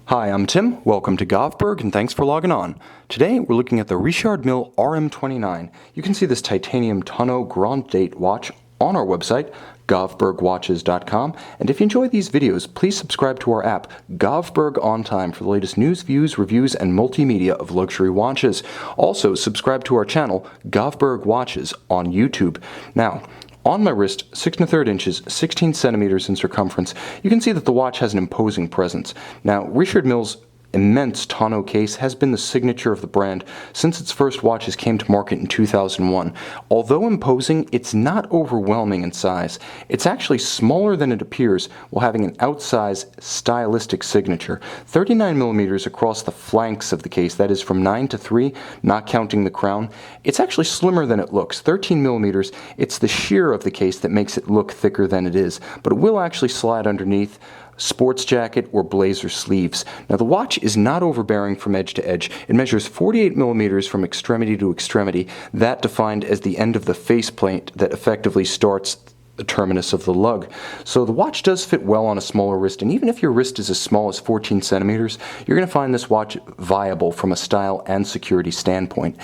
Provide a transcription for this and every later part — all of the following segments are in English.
Hi, I'm Tim. Welcome to Govberg, and thanks for logging on. Today, we're looking at the Mille RM029. You can see this titanium tonneau Grande watch on our website, govbergwatches.com. And if you enjoy these videos, please subscribe to our app, Govberg On Time, for the latest news, views, reviews, and multimedia of luxury watches. Also, subscribe to our channel, Govberg Watches, on YouTube. Now, on my wrist, 6 1/3 inches, 16 centimeters in circumference, you can see that the watch has an imposing presence. Now, Mille's immense tonneau case has been the signature of the brand since its first watches came to market in 2001. Although imposing, it's not overwhelming in size. It's actually smaller than it appears while having an outsized stylistic signature. 39 millimeters across the flanks of the case, that is from 9 to 3, not counting the crown. It's actually slimmer than it looks. 13 millimeters, it's the sheer of the case that makes it look thicker than it is, but it will actually slide underneath sports jacket or blazer sleeves. Now, the watch is not overbearing from edge to edge. It measures 48 millimeters from extremity to extremity, that defined as the end of the faceplate that effectively starts the terminus of the lug. So the watch does fit well on a smaller wrist, and even if your wrist is as small as 14 centimeters, you're going to find this watch viable from a style and security standpoint.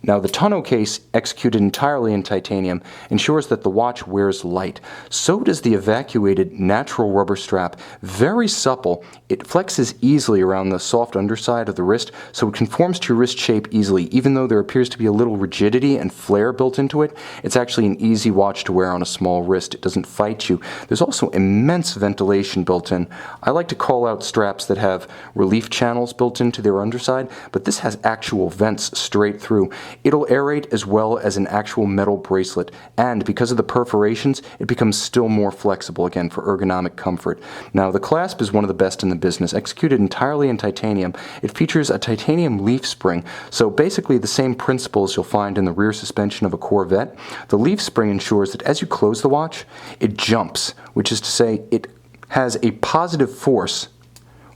Now, the tonneau case, executed entirely in titanium, ensures that the watch wears light. So does the evacuated natural rubber strap. Very supple, it flexes easily around the soft underside of the wrist, so it conforms to your wrist shape easily. Even though there appears to be a little rigidity and flare built into it, it's actually an easy watch to wear on a small wrist. It doesn't fight you. There's also immense ventilation built in. I like to call out straps that have relief channels built into their underside, but this has actual vents straight through. It'll aerate as well as an actual metal bracelet, and because of the perforations, it becomes still more flexible, again, for ergonomic comfort. Now, the clasp is one of the best in the business. Executed entirely in titanium, it features a titanium leaf spring, so basically the same principles you'll find in the rear suspension of a Corvette. The leaf spring ensures that as you close the watch, it jumps, which is to say it has a positive force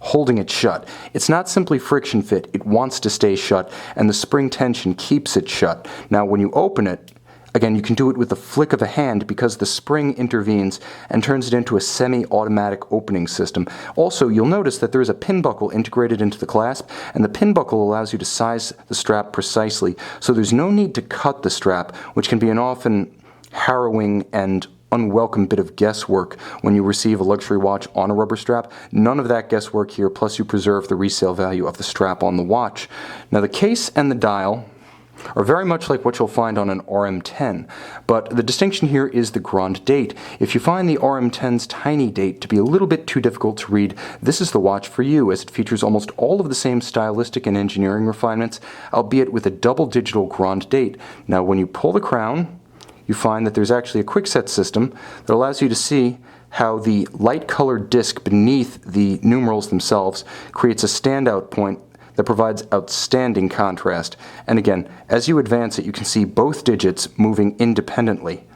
holding it shut. It's not simply friction fit, it wants to stay shut, and the spring tension keeps it shut. Now, when you open it, again, you can do it with the flick of a hand because the spring intervenes and turns it into a semi-automatic opening system. Also, you'll notice that there is a pin buckle integrated into the clasp, and the pin buckle allows you to size the strap precisely, so there's no need to cut the strap, which can be an often harrowing and unwelcome bit of guesswork when you receive a luxury watch on a rubber strap. None of that guesswork here, plus you preserve the resale value of the strap on the watch. Now, the case and the dial are very much like what you'll find on an RM10, but the distinction here is the Grande date. If you find the RM10's tiny date to be a little bit too difficult to read, this is the watch for you, as it features almost all of the same stylistic and engineering refinements, albeit with a double digital Grande date. Now, when you pull the crown, you find that there's actually a quick-set system that allows you to see how the light-colored disc beneath the numerals themselves creates a standout point that provides outstanding contrast. And again, as you advance it, you can see both digits moving independently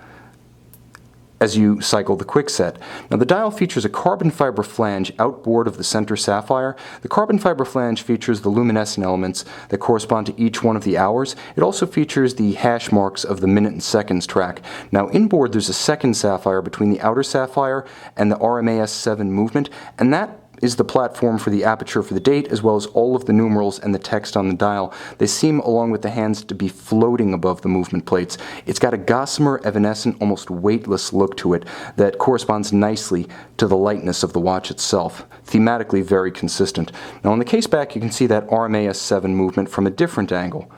as you cycle the quickset. Now, the dial features a carbon fiber flange outboard of the center sapphire. The carbon fiber flange features the luminescent elements that correspond to each one of the hours. It also features the hash marks of the minute and seconds track. Now, inboard there's a second sapphire between the outer sapphire and the RMAS7 movement, and that is the platform for the aperture for the date, as well as all of the numerals and the text on the dial. They seem, along with the hands, to be floating above the movement plates. It's got a gossamer, evanescent, almost weightless look to it that corresponds nicely to the lightness of the watch itself. Thematically very consistent. Now, on the case back, you can see that RMAS7 movement from a different angle.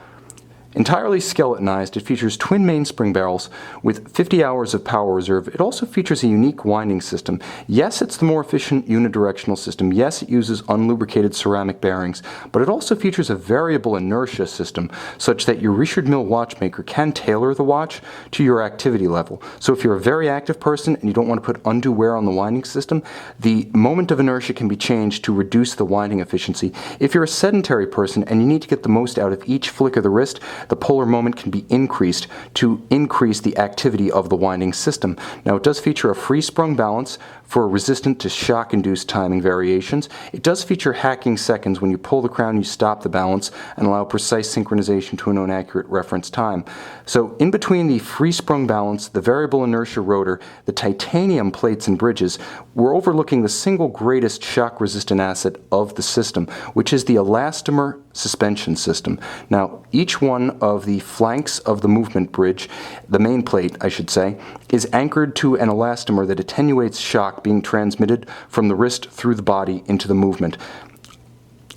Entirely skeletonized, it features twin mainspring barrels with 50 hours of power reserve. It also features a unique winding system. Yes, it's the more efficient unidirectional system. Yes, it uses unlubricated ceramic bearings, but it also features a variable inertia system such that your Mille watchmaker can tailor the watch to your activity level. So if you're a very active person and you don't want to put undue wear on the winding system, the moment of inertia can be changed to reduce the winding efficiency. If you're a sedentary person and you need to get the most out of each flick of the wrist, the polar moment can be increased to increase the activity of the winding system. Now, it does feature a free-sprung balance for resistant to shock-induced timing variations. It does feature hacking seconds. When you pull the crown, you stop the balance and allow precise synchronization to a known accurate reference time. So in between the free-sprung balance, the variable inertia rotor, the titanium plates and bridges, we're overlooking the single greatest shock-resistant asset of the system, which is the elastomer suspension system. Now, each one of the flanks of the movement bridge, the main plate, I should say, is anchored to an elastomer that attenuates shock being transmitted from the wrist through the body into the movement.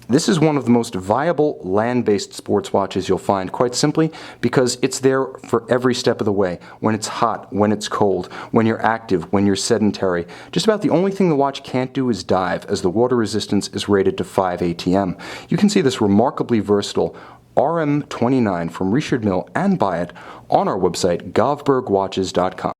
This is one of the most viable land-based sports watches you'll find, quite simply because it's there for every step of the way. When it's hot, when it's cold, when you're active, when you're sedentary. Just about the only thing the watch can't do is dive, as the water resistance is rated to 5 ATM. You can see this remarkably versatile RM029 from Richard Mille and buy it on our website, govbergwatches.com.